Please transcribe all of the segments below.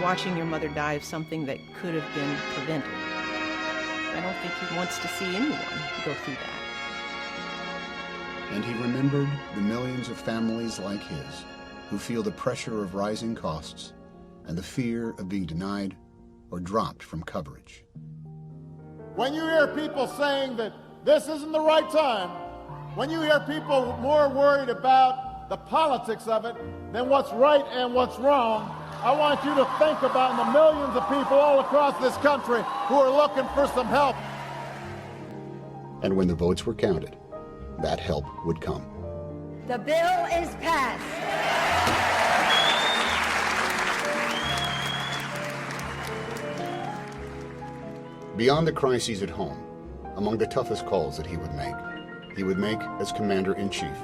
watching your mother die of something that could have been prevented. I don't think he wants to see anyone go through that. And he remembered the millions of families like his who feel the pressure of rising costs and the fear of being denied or dropped from coverage. When you hear people saying that this isn't the right time, when you hear people more worried about the politics of it than what's right and what's wrong, I want you to think about the millions of people all across this country who are looking for some help. And when the votes were counted, that help would come. The bill is passed. Beyond the crises at home, among the toughest calls that he would make as Commander-in-Chief.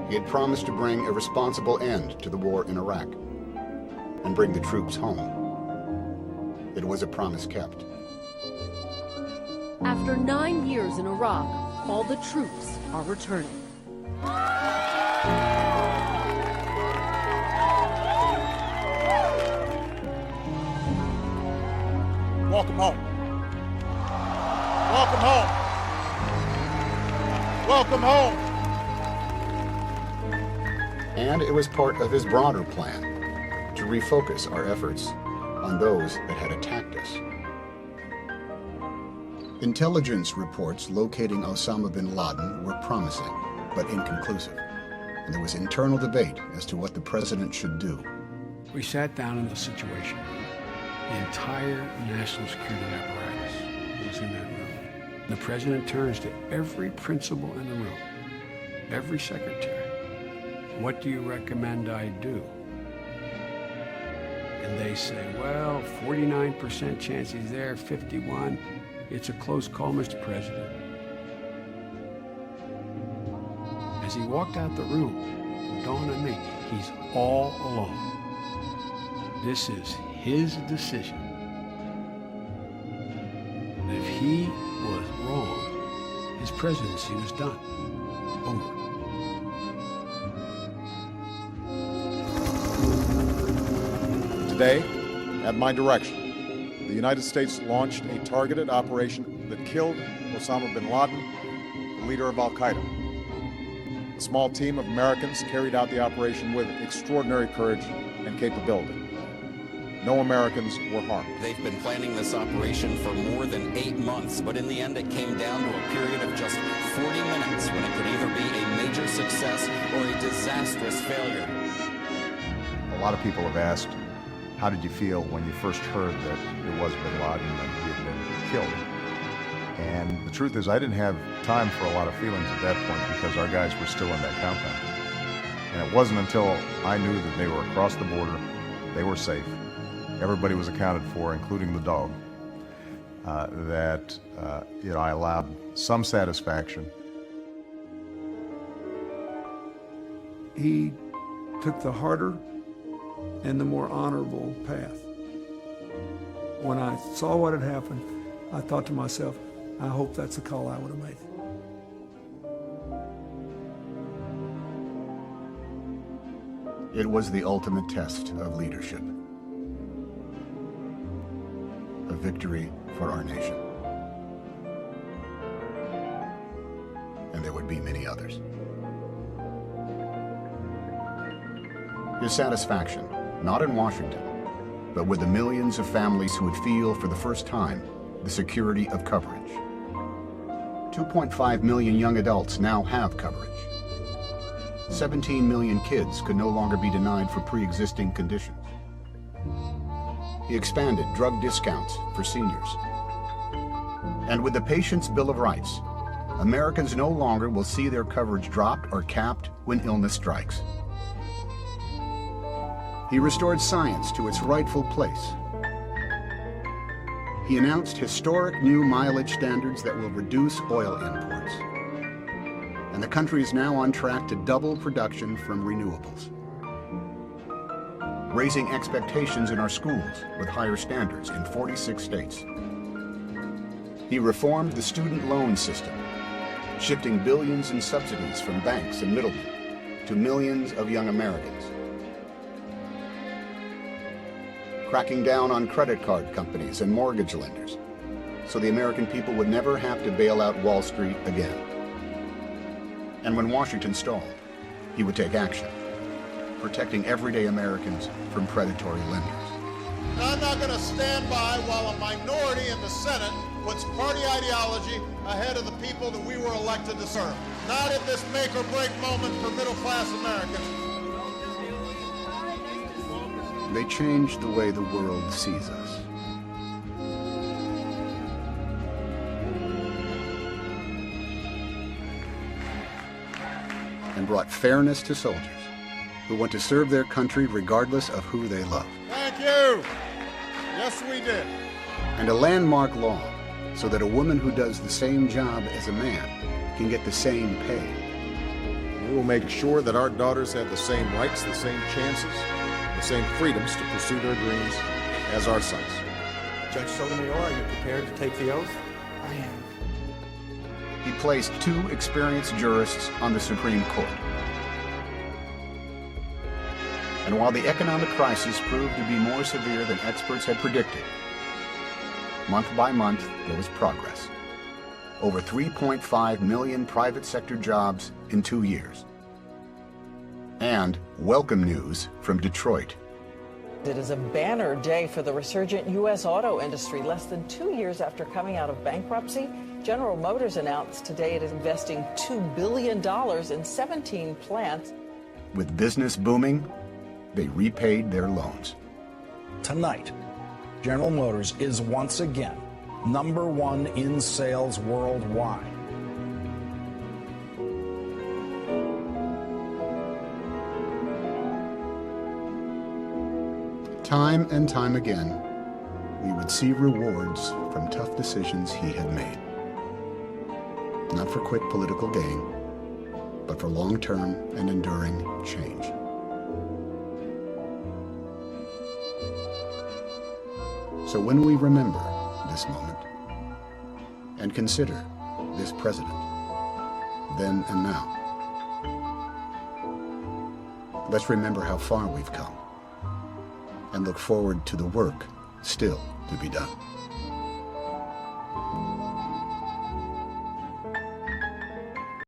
He had promised to bring a responsible end to the war in Iraq and bring the troops home. It was a promise kept. After 9 years in Iraq, all the troops are returning. Welcome home. Welcome home. Welcome home. And it was part of his broader plan to refocus our efforts on those that had attacked us. Intelligence reports locating Osama bin Laden were promising, but inconclusive. And there was internal debate as to what the president should do. We sat down in the situation. The entire national security apparatus was in that room. The president turns to every principal in the room, every secretary. What do you recommend I do? And they say, well, 49% chance he's there, 51. It's a close call, Mr. President. As he walked out the room, it dawned on me, he's all alone. This is his decision. And if he was wrong, his presidency was done. Over. Today, at my direction, the United States launched a targeted operation that killed Osama bin Laden, the leader of Al-Qaeda. A small team of Americans carried out the operation with extraordinary courage and capability. No Americans were harmed. They've been planning this operation for more than 8 months, but in the end it came down to a period of just 40 minutes when it could either be a major success or a disastrous failure. A lot of people have asked, how did you feel when you first heard that it was bin Laden and he had been killed? And the truth is, I didn't have time for a lot of feelings at that point because our guys were still in that compound. And it wasn't until I knew that they were across the border, they were safe, everybody was accounted for, including the dog, that I allowed some satisfaction. He took the harder and the more honorable path. When I saw what had happened, I thought to myself, I hope that's the call I would have made. It was the ultimate test of leadership. A victory for our nation. And there would be many others. His satisfaction, not in Washington, but with the millions of families who would feel for the first time the security of coverage. 2.5 million young adults now have coverage. 17 million kids could no longer be denied for pre-existing conditions. He expanded drug discounts for seniors. And with the Patient's Bill of Rights, Americans no longer will see their coverage dropped or capped when illness strikes. He restored science to its rightful place. He announced historic new mileage standards that will reduce oil imports. And the country is now on track to double production from renewables. Raising expectations in our schools with higher standards in 46 states. He reformed the student loan system, shifting billions in subsidies from banks and middlemen to millions of young Americans. cracking down on credit card companies and mortgage lenders, so the American people would never have to bail out Wall Street again. And when Washington stalled, he would take action, protecting everyday Americans from predatory lenders. I'm not going to stand by while a minority in the Senate puts party ideology ahead of the people that we were elected to serve. Not at this make-or-break moment for middle-class Americans. They changed the way the world sees us. And brought fairness to soldiers who want to serve their country regardless of who they love. Thank you. Yes, we did. And a landmark law so that a woman who does the same job as a man can get the same pay. We will make sure that our daughters have the same rights, the same chances, the same freedoms to pursue their dreams as our sons. Judge Sotomayor, are you prepared to take the oath? I am. He placed 2 experienced jurists on the Supreme Court. And while the economic crisis proved to be more severe than experts had predicted, month by month there was progress. Over 3.5 million private sector jobs in 2 years. And welcome news from Detroit. It is a banner day for the resurgent U.S. auto industry. Less than 2 years after coming out of bankruptcy, General Motors announced today it is investing $2 billion in 17 plants. With business booming, they repaid their loans. Tonight, General Motors is once again #1 in sales worldwide. Time and time again, we would see rewards from tough decisions he had made. Not for quick political gain, but for long-term and enduring change. So when we remember this moment and consider this president, then and now, let's remember how far we've come and look forward to the work still to be done.